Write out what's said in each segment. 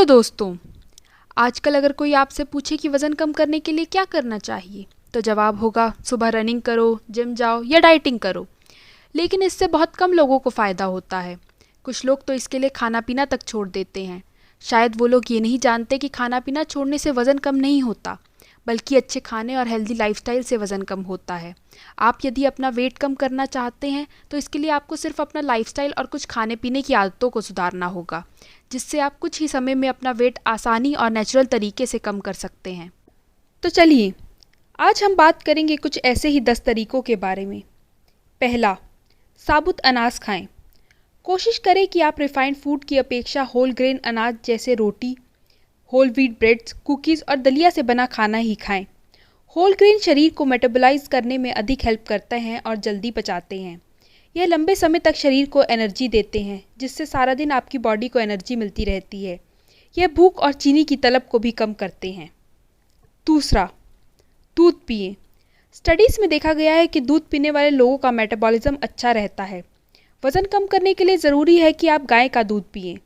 Hello दोस्तों। आजकल अगर कोई आपसे पूछे कि वज़न कम करने के लिए क्या करना चाहिए, तो जवाब होगा सुबह रनिंग करो, जिम जाओ या डाइटिंग करो। लेकिन इससे बहुत कम लोगों को फ़ायदा होता है। कुछ लोग तो इसके लिए खाना पीना तक छोड़ देते हैं। शायद वो लोग ये नहीं जानते कि खाना पीना छोड़ने से वज़न कम नहीं होता, बल्कि अच्छे खाने और हेल्दी लाइफस्टाइल से वज़न कम होता है। आप यदि अपना वेट कम करना चाहते हैं तो इसके लिए आपको सिर्फ अपना लाइफस्टाइल और कुछ खाने पीने की आदतों को सुधारना होगा, जिससे आप कुछ ही समय में अपना वेट आसानी और नेचुरल तरीके से कम कर सकते हैं। तो चलिए, आज हम बात करेंगे कुछ ऐसे ही 10 तरीकों के बारे में। पहला, साबुत अनाज खाएं। कोशिश करें कि आप रिफाइंड फूड की अपेक्षा होल ग्रेन अनाज जैसे रोटी, होल व्हीट ब्रेड्स, कुकीज़ और दलिया से बना खाना ही खाएं। होल ग्रेन शरीर को मेटाबॉलाइज करने में अधिक हेल्प करते हैं और जल्दी पचाते हैं। यह लंबे समय तक शरीर को एनर्जी देते हैं, जिससे सारा दिन आपकी बॉडी को एनर्जी मिलती रहती है। यह भूख और चीनी की तलब को भी कम करते हैं। दूसरा, दूध पिएं। स्टडीज़ में देखा गया है कि दूध पीने वाले लोगों का मेटाबॉलिज्म अच्छा रहता है। वज़न कम करने के लिए ज़रूरी है कि आप गाय का दूध पिएं।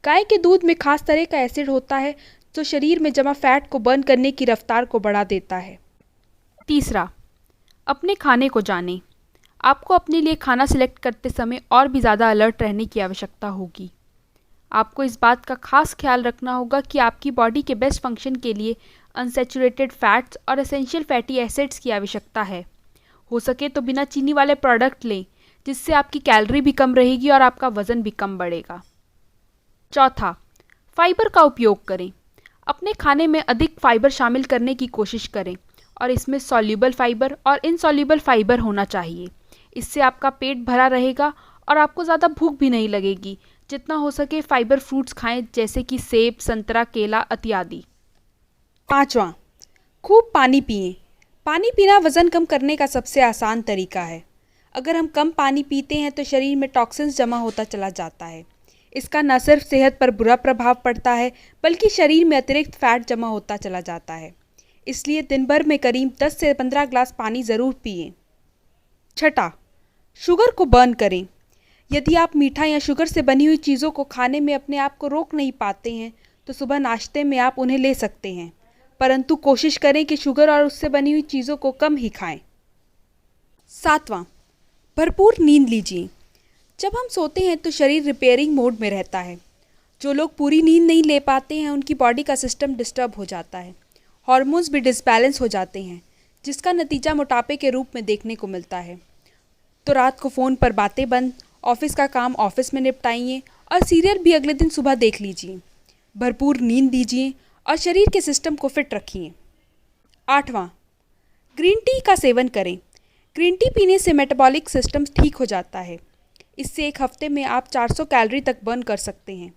गाय के दूध में खास तरह का एसिड होता है जो शरीर में जमा फैट को बर्न करने की रफ्तार को बढ़ा देता है। तीसरा, अपने खाने को जानें। आपको अपने लिए खाना सिलेक्ट करते समय और भी ज़्यादा अलर्ट रहने की आवश्यकता होगी। आपको इस बात का खास ख्याल रखना होगा कि आपकी बॉडी के बेस्ट फंक्शन के लिए अनसैचुरेटेड फैट्स और एसेंशियल फैटी एसिड्स की आवश्यकता है। हो सके तो बिना चीनी वाले प्रोडक्ट लें, जिससे आपकी कैलोरी भी कम रहेगी और आपका वज़न भी कम बढ़ेगा। चौथा, फाइबर का उपयोग करें। अपने खाने में अधिक फाइबर शामिल करने की कोशिश करें और इसमें सॉल्युबल फाइबर और इनसॉल्युबल फाइबर होना चाहिए। इससे आपका पेट भरा रहेगा और आपको ज़्यादा भूख भी नहीं लगेगी। जितना हो सके फाइबर फ्रूट्स खाएं, जैसे कि सेब, संतरा, केला इत्यादि। पाँचवां, खूब पानी पिएं। पानी पीना वज़न कम करने का सबसे आसान तरीका है। अगर हम कम पानी पीते हैं तो शरीर में टॉक्सिन्स जमा होता चला जाता है। इसका न सिर्फ सेहत पर बुरा प्रभाव पड़ता है, बल्कि शरीर में अतिरिक्त फैट जमा होता चला जाता है। इसलिए दिन भर में करीब 10 से 15 ग्लास पानी ज़रूर पिएं। छठा, शुगर को बर्न करें। यदि आप मीठा या शुगर से बनी हुई चीज़ों को खाने में अपने आप को रोक नहीं पाते हैं, तो सुबह नाश्ते में आप उन्हें ले सकते हैं, परंतु कोशिश करें कि शुगर और उससे बनी हुई चीज़ों को कम ही खाएं। सातवां, भरपूर नींद लीजिए। जब हम सोते हैं तो शरीर रिपेयरिंग मोड में रहता है। जो लोग पूरी नींद नहीं ले पाते हैं, उनकी बॉडी का सिस्टम डिस्टर्ब हो जाता है। हार्मोन्स भी डिसबैलेंस हो जाते हैं, जिसका नतीजा मोटापे के रूप में देखने को मिलता है। तो रात को फ़ोन पर बातें बंद, ऑफिस का काम ऑफिस में निपटाइए और सीरियल भी अगले दिन सुबह देख लीजिए। भरपूर नींद दीजिए और शरीर के सिस्टम को फिट रखिए। आठवां, ग्रीन टी का सेवन करें। ग्रीन टी पीने से मेटाबॉलिक सिस्टम ठीक हो जाता है। इससे एक हफ्ते में आप 400 कैलोरी तक बर्न कर सकते हैं।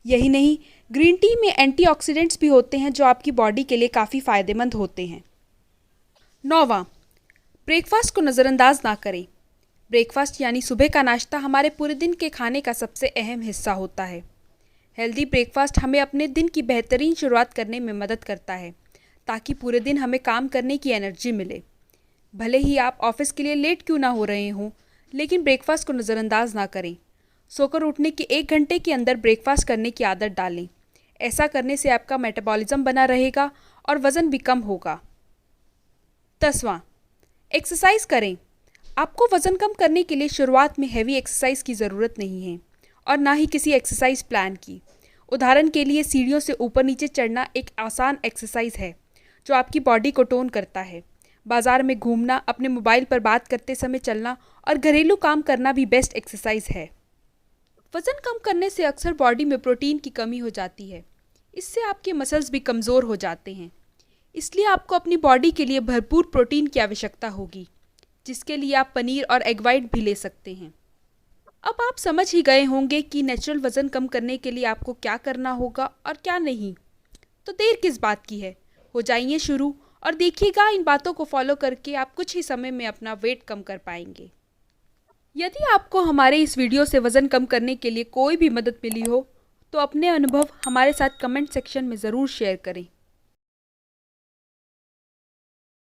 यही नहीं, ग्रीन टी में एंटीऑक्सीडेंट्स भी होते हैं जो आपकी बॉडी के लिए काफ़ी फ़ायदेमंद होते हैं। नौवां, ब्रेकफास्ट को नज़रअंदाज ना करें। ब्रेकफास्ट यानी सुबह का नाश्ता हमारे पूरे दिन के खाने का सबसे अहम हिस्सा होता है। हेल्दी ब्रेकफास्ट हमें अपने दिन की बेहतरीन शुरुआत करने में मदद करता है, ताकि पूरे दिन हमें काम करने की एनर्जी मिले। भले ही आप ऑफिस के लिए लेट क्यों ना हो रहे हों, लेकिन ब्रेकफास्ट को नज़रअंदाज ना करें। सोकर उठने के 1 घंटे के अंदर ब्रेकफास्ट करने की आदत डालें। ऐसा करने से आपका मेटाबॉलिज्म बना रहेगा और वज़न भी कम होगा। 10वां, एक्सरसाइज करें। आपको वज़न कम करने के लिए शुरुआत में हैवी एक्सरसाइज की ज़रूरत नहीं है और ना ही किसी एक्सरसाइज प्लान की। उदाहरण के लिए सीढ़ियों से ऊपर नीचे चढ़ना एक आसान एक्सरसाइज है जो आपकी बॉडी को टोन करता है। बाजार में घूमना, अपने मोबाइल पर बात करते समय चलना और घरेलू काम करना भी बेस्ट एक्सरसाइज है। वज़न कम करने से अक्सर बॉडी में प्रोटीन की कमी हो जाती है। इससे आपके मसल्स भी कमज़ोर हो जाते हैं। इसलिए आपको अपनी बॉडी के लिए भरपूर प्रोटीन की आवश्यकता होगी, जिसके लिए आप पनीर और एग वाइट भी ले सकते हैं। अब आप समझ ही गए होंगे कि नेचुरल वज़न कम करने के लिए आपको क्या करना होगा और क्या नहीं। तो देर किस बात की है, हो जाइए शुरू और देखिएगा, इन बातों को फॉलो करके आप कुछ ही समय में अपना वेट कम कर पाएंगे। यदि आपको हमारे इस वीडियो से वज़न कम करने के लिए कोई भी मदद मिली हो, तो अपने अनुभव हमारे साथ कमेंट सेक्शन में ज़रूर शेयर करें।